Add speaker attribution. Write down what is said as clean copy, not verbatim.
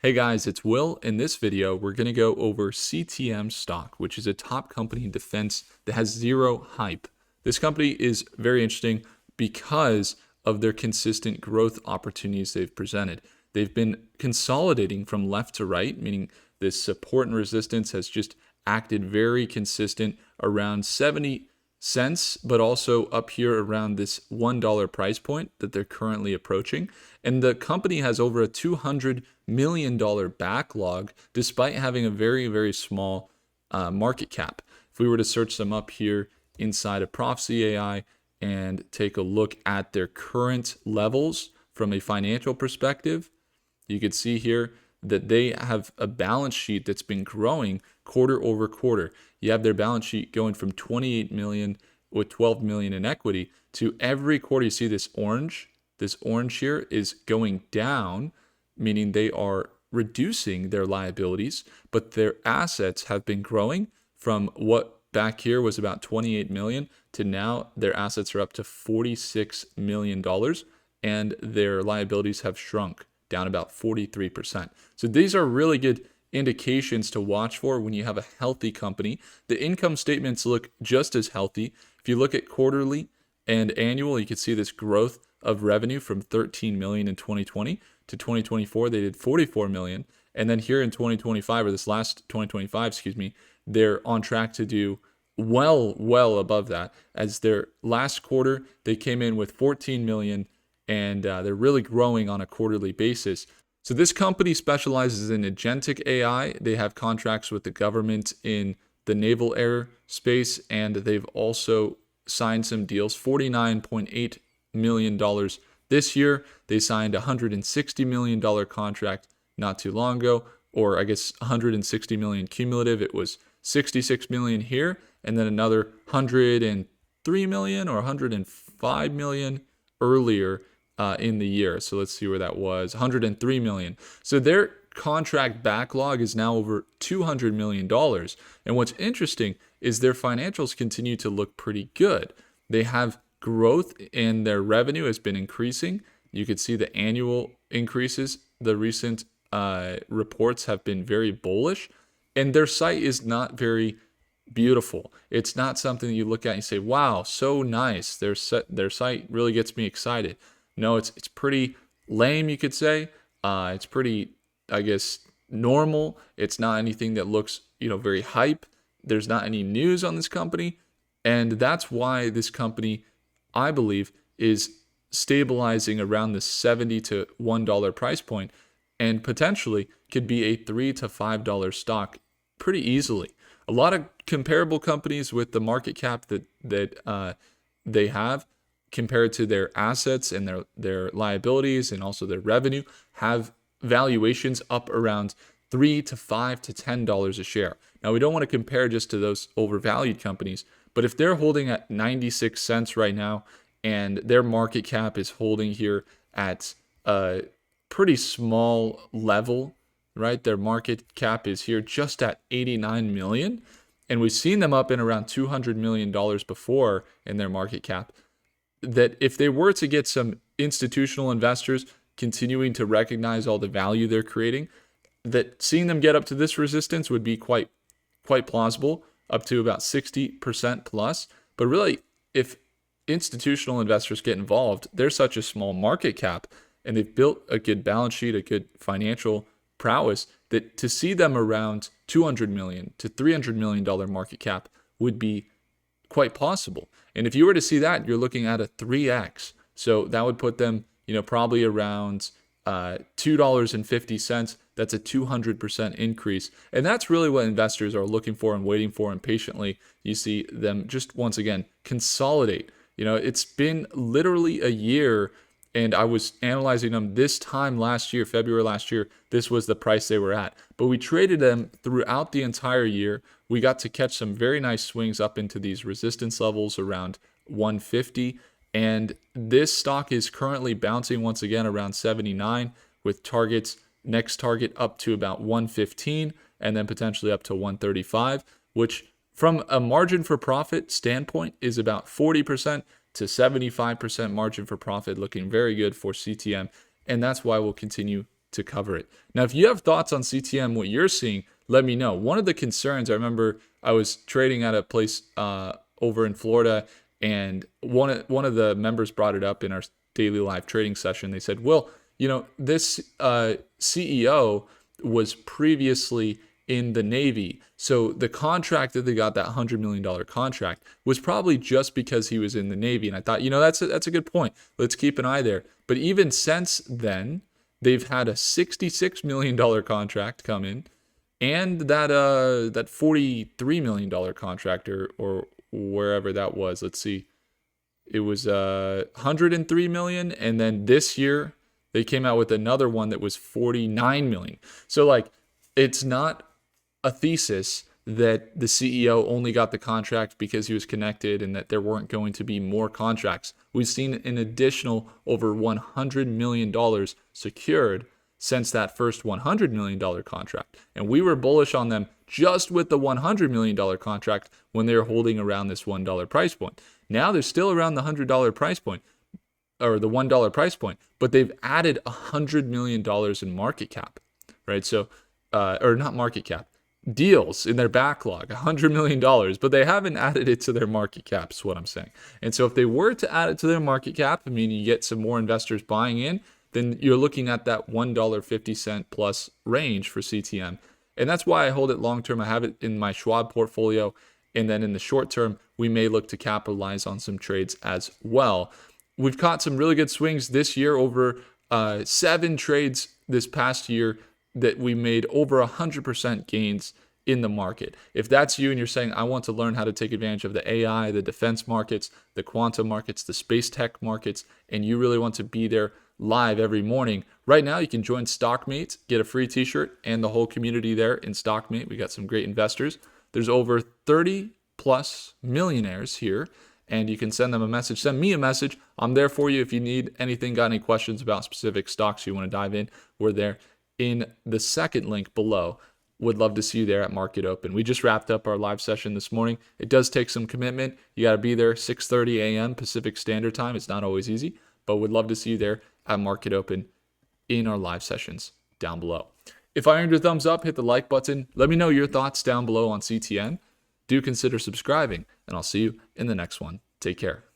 Speaker 1: Hey guys, it's Will. In this video, we're going to go over CTM Stock, which is a top company in defense that has zero hype. This company is very interesting because of their consistent growth opportunities they've presented. They've been consolidating from left to right, meaning this support and resistance has just acted very consistent around 70 cents, but also up here around this $1 price point that they're currently approaching. And the company has over a $200 million backlog, despite having a very, very small market cap. If we were to search them up here inside of Prophecy AI and take a look at their current levels from a financial perspective, you could see here that they have a balance sheet that's been growing quarter over quarter. You have their balance sheet going from 28 million with 12 million in equity to every quarter you see this orange here is going down, meaning they are reducing their liabilities, but their assets have been growing from what back here was about 28 million to now their assets are up to $46 million and their liabilities have shrunk down about 43%. So these are really good indications to watch for when you have a healthy company. The income statements look just as healthy. If you look at quarterly and annual, you can see this growth of revenue from 13 million in 2020 to 2024. They did 44 million. And then here in 2025, or this last 2025, they're on track to do well above that. As their last quarter, they came in with 14 million and they're really growing on a quarterly basis. So this company specializes in agentic AI. They have contracts with the government in the naval air space, and they've also signed some deals, $49.8 million this year. They signed a $160 million contract not too long ago, or I guess 160 million cumulative. It was 66 million here, and then another 103 million or 105 million earlier in the year. So let's see where that was, 103 million. So their contract backlog is now over $200 million. And what's interesting is their financials continue to look pretty good. They have growth in their revenue has been increasing. You could see the annual increases. The recent reports have been very bullish, and their site is not very beautiful. It's not something that you look at and you say, wow, so nice. Their site really gets me excited. No, it's pretty lame, you could say. It's pretty, I guess, normal. It's not anything that looks, very hype. There's not any news on this company. And that's why this company, I believe, is stabilizing around the $70 to $1 price point and potentially could be a $3 to $5 stock pretty easily. A lot of comparable companies with the market cap that they have compared to their assets and their liabilities and also their revenue have valuations up around $3 to $5 to $10 a share. Now, we don't want to compare just to those overvalued companies, but if they're holding at 96 cents right now and their market cap is holding here at a pretty small level, right? Their market cap is here just at 89 million, and we've seen them up in around $200 million before in their market cap. That if they were to get some institutional investors continuing to recognize all the value they're creating, that seeing them get up to this resistance would be quite plausible, up to about 60% plus. But really, if institutional investors get involved, they're such a small market cap and they've built a good balance sheet, a good financial prowess, that to see them around $200 million to $300 million market cap would be quite possible. And if you were to see that, you're looking at a 3x. So that would put them, probably around $2.50. That's a 200% increase. And that's really what investors are looking for and waiting for, and patiently you see them just once again consolidate. It's been literally a year, and I was analyzing them this time last year, February last year. This was the price they were at. But we traded them throughout the entire year. We got to catch some very nice swings up into these resistance levels around 150. And this stock is currently bouncing once again around 79 with next target up to about 115 and then potentially up to 135, which from a margin for profit standpoint is about 40% to 75% margin for profit, looking very good for CTM. And that's why we'll continue to cover it. Now, if you have thoughts on CTM, what you're seeing, let me know. One of the concerns, I remember I was trading at a place over in Florida, and one of the members brought it up in our daily live trading session. They said, well, this CEO was previously in the Navy. So the contract that they got, that $100 million contract, was probably just because he was in the Navy. And I thought, that's a good point. Let's keep an eye there. But even since then, they've had a $66 million contract come in, and that $43 million contract or wherever that was. Let's see. It was $103 million, and then this year they came out with another one that was $49 million. So like, it's not a thesis that the CEO only got the contract because he was connected and that there weren't going to be more contracts. We've seen an additional over $100 million secured since that first $100 million contract. And we were bullish on them just with the $100 million contract when they were holding around this $1 price point. Now they're still around the $100 price point, or the $1 price point, but they've added $100 million in market cap, right? So, or not market cap, deals in their backlog, $100 million, but they haven't added it to their market cap, is what I'm saying. And so if they were to add it to their market cap, I mean, you get some more investors buying in, then you're looking at that $1.50 plus range for CTM. And that's why I hold it long term. I have it in my Schwab portfolio. And then in the short term, we may look to capitalize on some trades as well. We've caught some really good swings this year, over 7 trades this past year that we made over 100% gains in the market. If that's you and you're saying, I want to learn how to take advantage of the AI, the defense markets, the quantum markets, the space tech markets, and you really want to be there live every morning, right now you can join StockMate, get a free t-shirt and the whole community there in StockMate. We got some great investors. There's over 30 plus millionaires here, and you can send them a message. Send me a message. I'm there for you if you need anything, got any questions about specific stocks you want to dive in. We're there in the second link below. Would love to see you there at Market Open. We just wrapped up our live session this morning. It does take some commitment. You got to be there 6:30 a.m. Pacific Standard Time. It's not always easy, but would love to see you there at Market Open in our live sessions down below. If I earned your thumbs up, hit the like button. Let me know your thoughts down below on CTN. Do consider subscribing, and I'll see you in the next one. Take care.